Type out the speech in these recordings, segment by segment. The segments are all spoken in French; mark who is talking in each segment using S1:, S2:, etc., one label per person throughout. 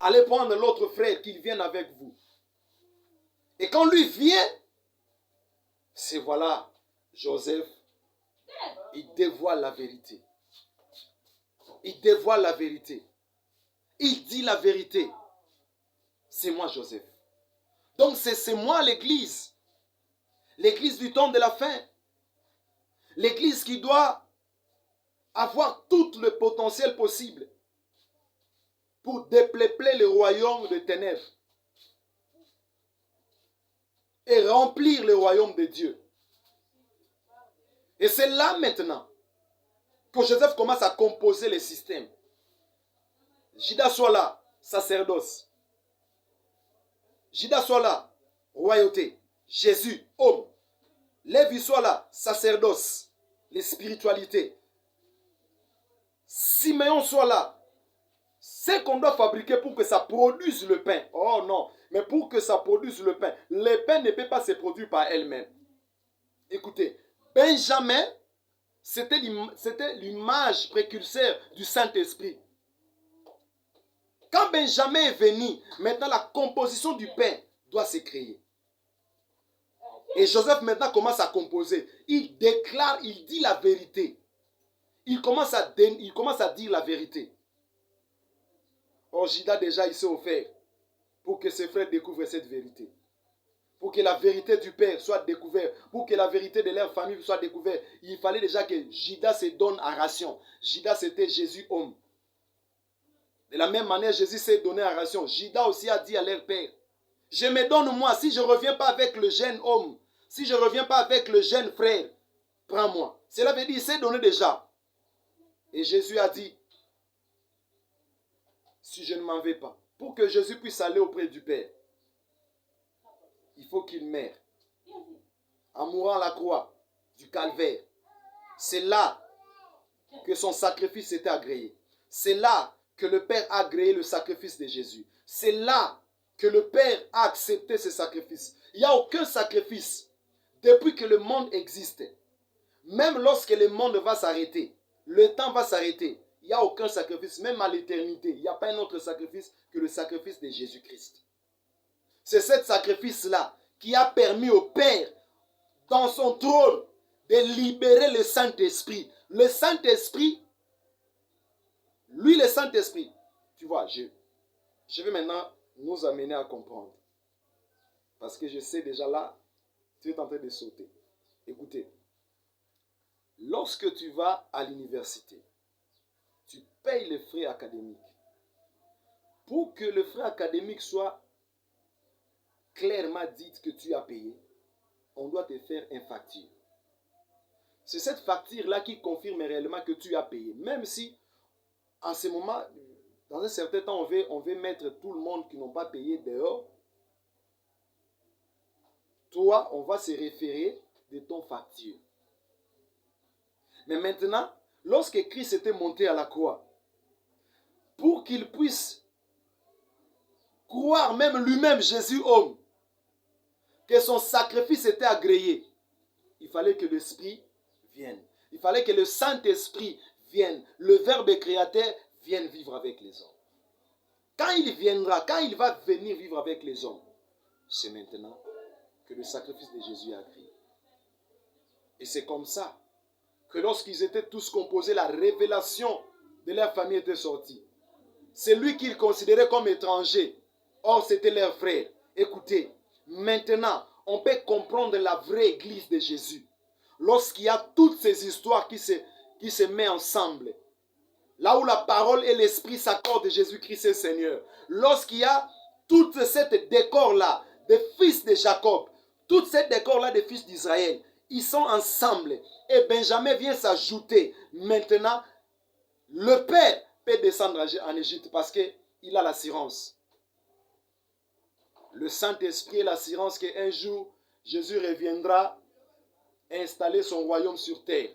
S1: allez prendre l'autre frère, qu'il vienne avec vous. Et quand lui vient, c'est voilà, Joseph, il dévoile la vérité. Il dévoile la vérité. Il dit la vérité. C'est moi, Joseph. Donc c'est moi l'église. L'église du temps de la fin. L'église qui doit avoir tout le potentiel possible pour dépeupler le royaume des ténèbres et remplir le royaume de Dieu. Et c'est là maintenant que Joseph commence à composer le système. Judas soit là, sacerdoce. Judas soit là, royauté. Jésus, homme. Lévi soit là, sacerdoce, les spiritualités. Siméon soit là. C'est qu'on doit fabriquer pour que ça produise le pain. Oh non, mais pour que ça produise le pain, le pain ne peut pas se produire par elle-même. Écoutez, Benjamin, c'était l'image précurseur du Saint-Esprit. Quand Benjamin est venu, maintenant la composition du pain doit se créer. Et Joseph maintenant commence à composer. Il déclare, il dit la vérité. Il commence à dire la vérité. Or, Judas déjà, il s'est offert pour que ses frères découvrent cette vérité. Pour que la vérité du Père soit découverte. Pour que la vérité de leur famille soit découverte. Il fallait déjà que Judas se donne à ration. Judas, c'était Jésus homme. De la même manière, Jésus s'est donné à ration. Judas aussi a dit à leur père, je me donne moi, si je ne reviens pas avec le jeune homme, si je ne reviens pas avec le jeune frère, prends-moi. Cela veut dire, il s'est donné déjà. Et Jésus a dit, si je ne m'en vais pas, pour que Jésus puisse aller auprès du Père, il faut qu'il meure. En mourant à la croix du calvaire. C'est là que son sacrifice était agréé. C'est là que le Père a agréé le sacrifice de Jésus. C'est là que le Père a accepté ce sacrifice. Il n'y a aucun sacrifice depuis que le monde existe. Même lorsque le monde va s'arrêter, le temps va s'arrêter, il n'y a aucun sacrifice, même à l'éternité. Il n'y a pas un autre sacrifice que le sacrifice de Jésus-Christ. C'est ce sacrifice-là qui a permis au Père, dans son trône, de libérer le Saint-Esprit. Le Saint-Esprit, lui le Saint-Esprit, tu vois, je vais maintenant nous amener à comprendre. Parce que je sais déjà là, tu es en train de sauter. Écoutez, lorsque tu vas à l'université, tu payes les frais académiques. Pour que le frais académique soit clairement dit que tu as payé, on doit te faire une facture. C'est cette facture-là qui confirme réellement que tu as payé. Même si, en ce moment, dans un certain temps, on veut mettre tout le monde qui n'ont pas payé dehors. Toi, on va se référer de ton facture. Mais maintenant, lorsque Christ était monté à la croix, pour qu'il puisse croire même lui-même, Jésus homme, que son sacrifice était agréé, il fallait que l'Esprit vienne. Il fallait que le Saint-Esprit vienne. Le Verbe créateur vienne vivre avec les hommes. Quand il viendra, quand il va venir vivre avec les hommes, c'est maintenant que le sacrifice de Jésus est agréé. Et c'est comme ça que lorsqu'ils étaient tous composés, la révélation de leur famille était sortie. C'est lui qu'ils considéraient comme étranger. Or, c'était leur frère. Écoutez, maintenant, on peut comprendre la vraie église de Jésus. Lorsqu'il y a toutes ces histoires qui se mettent ensemble. Là où la parole et l'esprit s'accordent de Jésus-Christ est Seigneur. Lorsqu'il y a toute cette décor-là des fils de Jacob, toute cette décor-là des fils d'Israël, ils sont ensemble. Et Benjamin vient s'ajouter. Maintenant, le Père peut descendre en Égypte parce qu'il a l'assurance. Le Saint-Esprit est l'assurance qu'un jour, Jésus reviendra installer son royaume sur terre.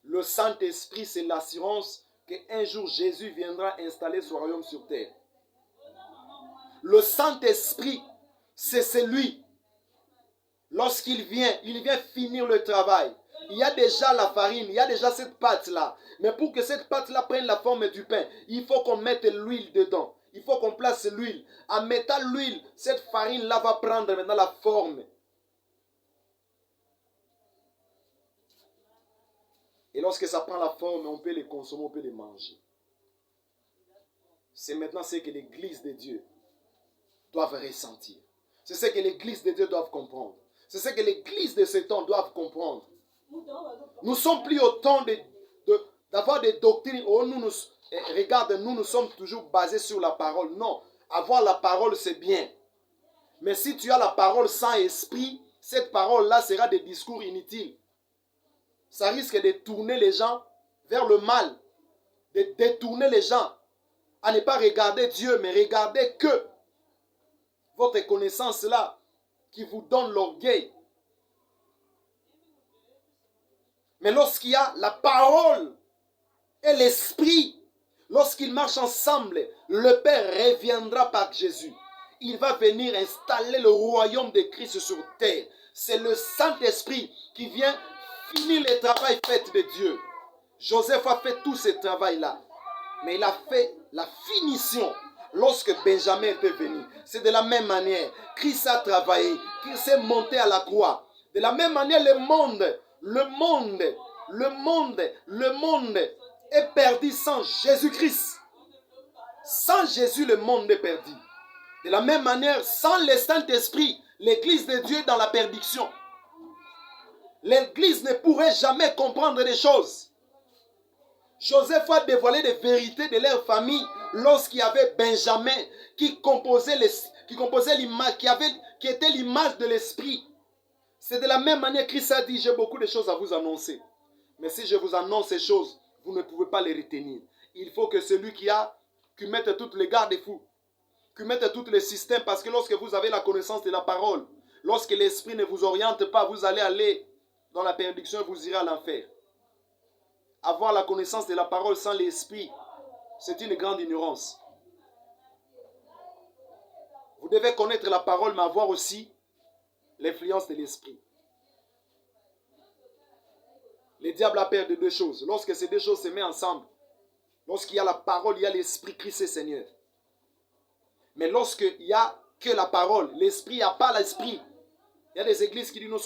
S1: Le Saint-Esprit, c'est l'assurance qu'un jour, Jésus viendra installer son royaume sur terre. Le Saint-Esprit, c'est celui, lorsqu'il vient, il vient finir le travail. Il y a déjà la farine, il y a déjà cette pâte-là. Mais pour que cette pâte-là prenne la forme du pain, il faut qu'on mette l'huile dedans. Il faut qu'on place l'huile. En mettant l'huile, cette farine-là va prendre maintenant la forme. Et lorsque ça prend la forme, on peut les consommer, on peut les manger. C'est maintenant ce que l'Église de Dieu doit ressentir. C'est ce que l'Église de Dieu doit comprendre. C'est ce que l'Église de ce temps doit comprendre. Nous ne sommes plus au temps d'avoir des doctrines. Oh, regarde, nous sommes toujours basés sur la parole. Non, avoir la parole, c'est bien. Mais si tu as la parole sans esprit, cette parole-là sera des discours inutiles. Ça risque de tourner les gens vers le mal, de détourner les gens à ne pas regarder Dieu, mais regarder que votre connaissance-là qui vous donne l'orgueil. Mais lorsqu'il y a la parole et l'esprit, lorsqu'ils marchent ensemble, le Père reviendra par Jésus. Il va venir installer le royaume de Christ sur terre. C'est le Saint-Esprit qui vient finir le travail fait de Dieu. Joseph a fait tout ce travail-là. Mais il a fait la finition lorsque Benjamin était venu. C'est de la même manière. Christ a travaillé. Christ est monté à la croix. De la même manière, le monde est perdu sans Jésus-Christ. Sans Jésus, le monde est perdu. De la même manière, sans le Saint-Esprit, l'Église de Dieu est dans la perdition. L'Église ne pourrait jamais comprendre les choses. Joseph a dévoilé des vérités de leur famille lorsqu'il y avait Benjamin qui composait l'image, qui était l'image de l'esprit. C'est de la même manière que Christ a dit, j'ai beaucoup de choses à vous annoncer. Mais si je vous annonce ces choses, vous ne pouvez pas les retenir. Il faut que celui qui mette toutes les garde-fous, qui mette tous les systèmes, parce que lorsque vous avez la connaissance de la parole, lorsque l'esprit ne vous oriente pas, vous allez aller dans la perdition et vous irez à l'enfer. Avoir la connaissance de la parole sans l'esprit, c'est une grande ignorance. Vous devez connaître la parole, mais avoir aussi l'influence de l'esprit. Le diable a peur de deux choses. Lorsque ces deux choses se mettent ensemble, lorsqu'il y a la parole, il y a l'esprit, Christ est Seigneur. Mais lorsqu'il n'y a que la parole, l'esprit, il n'y a pas l'esprit. Il y a des églises qui disent nous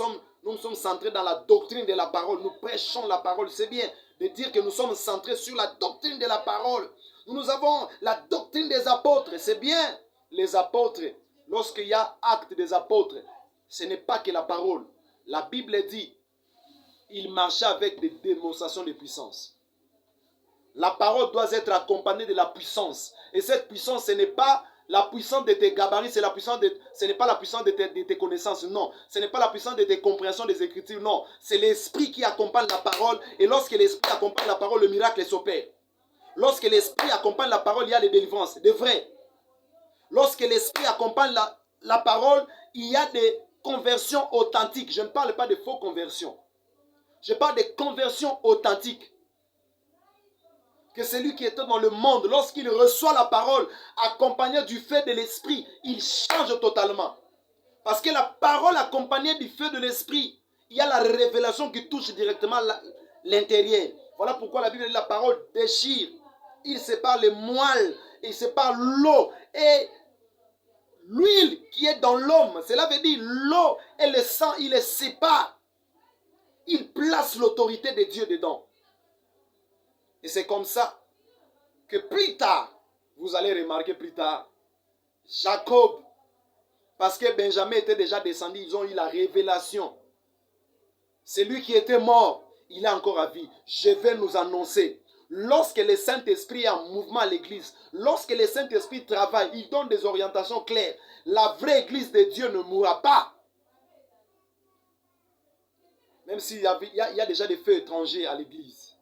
S1: sommes centrés dans la doctrine de la parole. Nous prêchons la parole. C'est bien de dire que nous sommes centrés sur la doctrine de la parole. Nous avons la doctrine des apôtres. C'est bien. Les apôtres, lorsqu'il y a acte des apôtres, ce n'est pas que la parole. La Bible dit, ils marchaient avec des démonstrations de puissance. La parole doit être accompagnée de la puissance. Et cette puissance, ce n'est pas la puissance de tes gabarits, ce n'est pas la puissance de tes connaissances, non. Ce n'est pas la puissance de tes compréhensions des Écritures, non. C'est l'esprit qui accompagne la parole. Et lorsque l'esprit accompagne la parole, le miracle s'opère. Lorsque l'esprit accompagne la parole, il y a des délivrances, des vrais. Lorsque l'esprit accompagne la parole, il y a des conversions authentiques. Je ne parle pas de faux conversions. Je parle de conversions authentiques. Que celui qui est dans le monde, lorsqu'il reçoit la parole, accompagné du feu de l'esprit, il change totalement. Parce que la parole accompagnée du feu de l'esprit, il y a la révélation qui touche directement l'intérieur. Voilà pourquoi la Bible dit la parole déchire. Il sépare les moelles, il sépare l'eau et l'huile qui est dans l'homme. Cela veut dire l'eau et le sang, il les sépare. Il place l'autorité de Dieu dedans. Et c'est comme ça que plus tard, vous allez remarquer plus tard, Jacob, parce que Benjamin était déjà descendu, ils ont eu la révélation. C'est lui qui était mort, il est encore à vie. Je vais nous annoncer. Lorsque le Saint-Esprit est en mouvement à l'église, lorsque le Saint-Esprit travaille, il donne des orientations claires. La vraie église de Dieu ne mourra pas. Même s'il y a déjà des feux étrangers à l'église.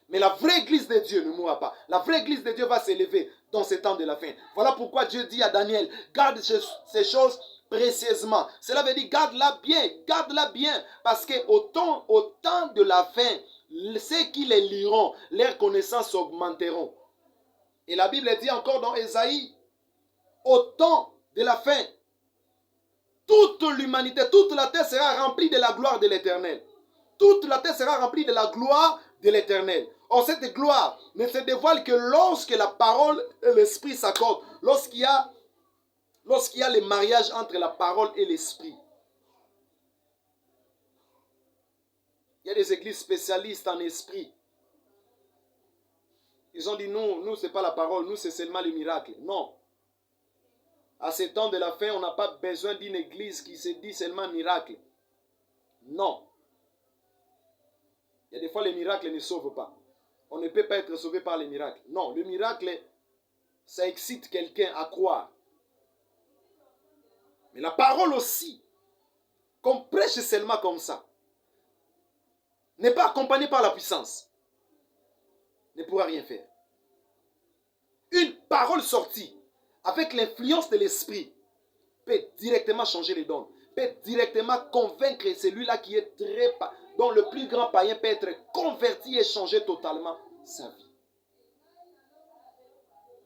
S1: Mais la vraie église de Dieu ne mourra pas. La vraie église de Dieu va s'élever dans ces temps de la fin. Voilà pourquoi Dieu dit à Daniel, garde ces choses précieusement. Cela veut dire garde-la bien. Parce qu'au temps de la fin, ceux qui les liront, leurs connaissances augmenteront. Et la Bible dit encore dans Ésaïe, au temps de la fin, toute l'humanité, toute la terre sera remplie de la gloire de l'Éternel. Toute la terre sera remplie de la gloire de l'Éternel. Or, cette gloire ne se dévoile que lorsque la parole et l'esprit s'accordent, lorsqu'il y a le mariage entre la parole et l'esprit. Il y a des églises spécialistes en esprit. Ils ont dit, nous ce n'est pas la parole, nous, c'est seulement le miracle. Non. À ces temps de la fin, on n'a pas besoin d'une église qui se dit seulement miracle. Non. Il y a des fois, les miracles ne sauvent pas. On ne peut pas être sauvé par les miracles. Non, le miracle, ça excite quelqu'un à croire. Mais la parole aussi, qu'on prêche seulement comme ça, n'est pas accompagnée par la puissance, ne pourra rien faire. Une parole sortie avec l'influence de l'esprit peut directement changer les dons, peut directement convaincre celui-là qui est dont le plus grand païen peut être converti et changer totalement sa vie.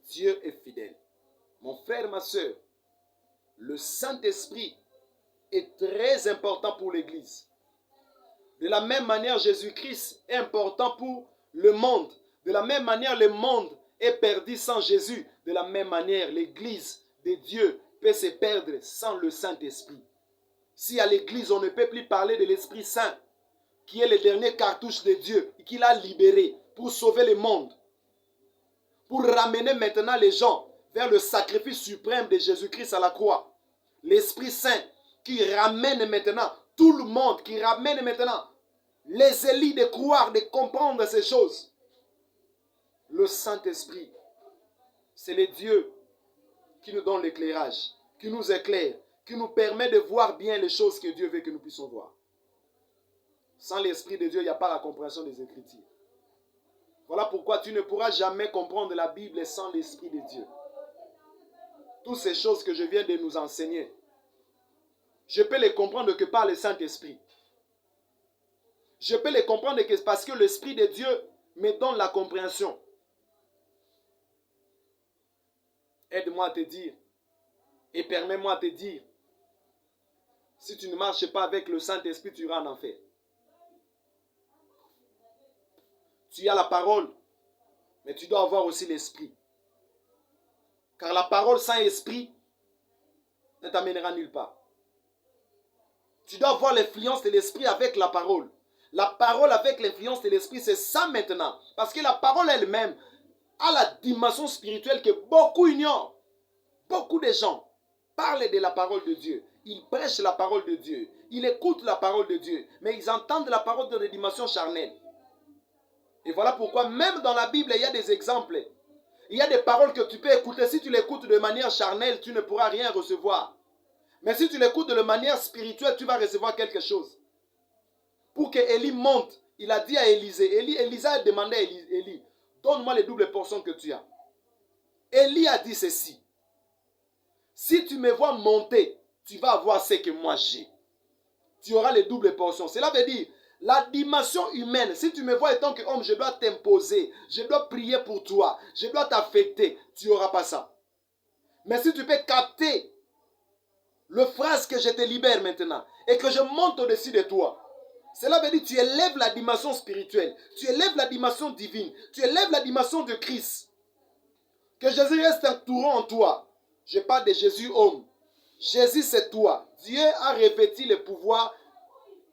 S1: Dieu est fidèle. Mon frère, ma soeur, le Saint-Esprit est très important pour l'Église. De la même manière, Jésus-Christ est important pour le monde. De la même manière, le monde est perdu sans Jésus. De la même manière, l'Église de Dieu peut se perdre sans le Saint-Esprit. Si à l'Église, on ne peut plus parler de l'Esprit Saint, qui est le dernier cartouche de Dieu, et qu'il a libéré pour sauver le monde, pour ramener maintenant les gens vers le sacrifice suprême de Jésus-Christ à la croix. L'Esprit Saint qui ramène maintenant tout le monde, qui ramène maintenant les élites de croire, de comprendre ces choses. Le Saint-Esprit, c'est le Dieu qui nous donne l'éclairage, qui nous éclaire, qui nous permet de voir bien les choses que Dieu veut que nous puissions voir. Sans l'Esprit de Dieu, il n'y a pas la compréhension des Écritures. Voilà pourquoi tu ne pourras jamais comprendre la Bible sans l'Esprit de Dieu. Toutes ces choses que je viens de nous enseigner, je peux les comprendre que par le Saint-Esprit. Je peux les comprendre que parce que l'Esprit de Dieu me donne la compréhension. Aide-moi à te dire et permets-moi à te dire, si tu ne marches pas avec le Saint-Esprit, tu iras en enfer. Tu as la parole, mais tu dois avoir aussi l'Esprit. Car la parole sans esprit ne t'amènera nulle part. Tu dois avoir l'influence de l'Esprit avec la parole. La parole avec l'influence de l'Esprit, c'est ça maintenant. Parce que la parole elle-même a la dimension spirituelle que beaucoup ignorent. Beaucoup de gens parlent de la parole de Dieu. Ils prêchent la parole de Dieu. Ils écoutent la parole de Dieu. Mais ils entendent la parole de la dimension charnelle. Et voilà pourquoi même dans la Bible, il y a des exemples. Il y a des paroles que tu peux écouter. Si tu l'écoutes de manière charnelle, tu ne pourras rien recevoir. Mais si tu l'écoutes de manière spirituelle, tu vas recevoir quelque chose. Pour que Élie monte, il a dit à Élisée, Élisée a demandé à Élie, donne-moi les doubles portions que tu as. Élie a dit ceci, si tu me vois monter, tu vas avoir ce que moi j'ai. Tu auras les doubles portions. Cela veut dire, la dimension humaine, si tu me vois étant qu'homme, je dois t'imposer, je dois prier pour toi, je dois t'affecter, tu n'auras pas ça. Mais si tu peux capter le phrase que je te libère maintenant et que je monte au-dessus de toi, cela veut dire que tu élèves la dimension spirituelle, tu élèves la dimension divine, tu élèves la dimension de Christ. Que Jésus reste entourant en toi. Je parle de Jésus homme. Jésus c'est toi. Dieu a revêtu le pouvoir.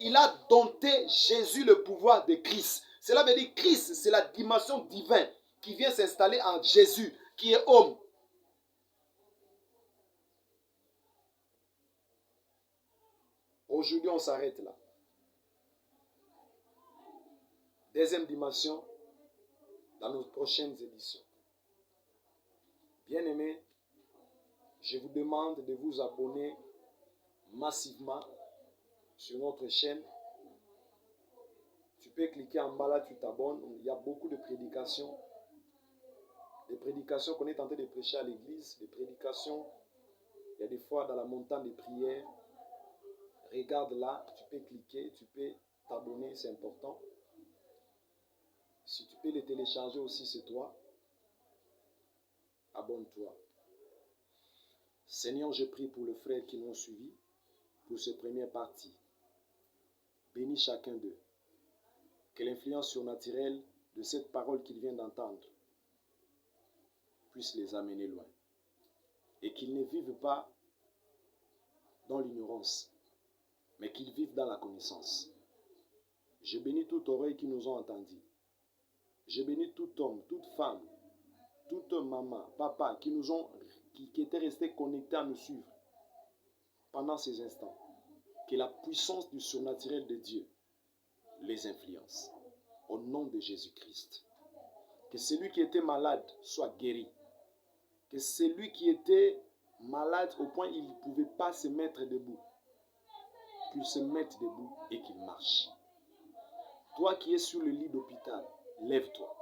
S1: Il a dompté Jésus le pouvoir de Christ. Cela veut dire que Christ c'est la dimension divine qui vient s'installer en Jésus qui est homme. Aujourd'hui on s'arrête là. Deuxième dimension dans nos prochaines éditions. Bien-aimés, je vous demande de vous abonner massivement sur notre chaîne. Tu peux cliquer en bas là, tu t'abonnes. Il y a beaucoup de prédications. Des prédications qu'on est en train de prêcher à l'église. Des prédications, il y a des fois dans la montagne des prières. Regarde là, tu peux cliquer, tu peux t'abonner, c'est important. Si tu peux les télécharger aussi, c'est toi. Abonne-toi. Seigneur, je prie pour les frères qui m'ont suivi, pour cette première partie. Bénis chacun d'eux. Que l'influence surnaturelle de cette parole qu'il vient d'entendre puisse les amener loin. Et qu'ils ne vivent pas dans l'ignorance, mais qu'ils vivent dans la connaissance. Je bénis toute oreille qui nous ont entendus. Je bénis tout homme, toute femme, toute maman, papa qui étaient restés connectés à nous suivre pendant ces instants. Que la puissance du surnaturel de Dieu les influence. Au nom de Jésus-Christ. Que celui qui était malade soit guéri. Que celui qui était malade au point il ne pouvait pas se mettre debout, puisse se mettre debout et qu'il marche. Toi qui es sur le lit d'hôpital, lève-toi.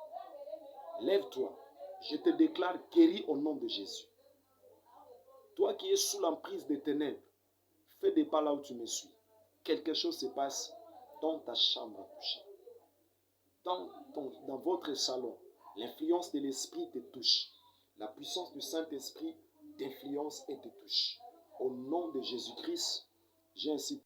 S1: Lève-toi. Je te déclare guéri au nom de Jésus. Toi qui es sous l'emprise des ténèbres, fais des pas là où tu me suis. Quelque chose se passe dans ta chambre à coucher. Dans votre salon, l'influence de l'Esprit te touche. La puissance du Saint-Esprit t'influence et te touche. Au nom de Jésus-Christ, j'ai ainsi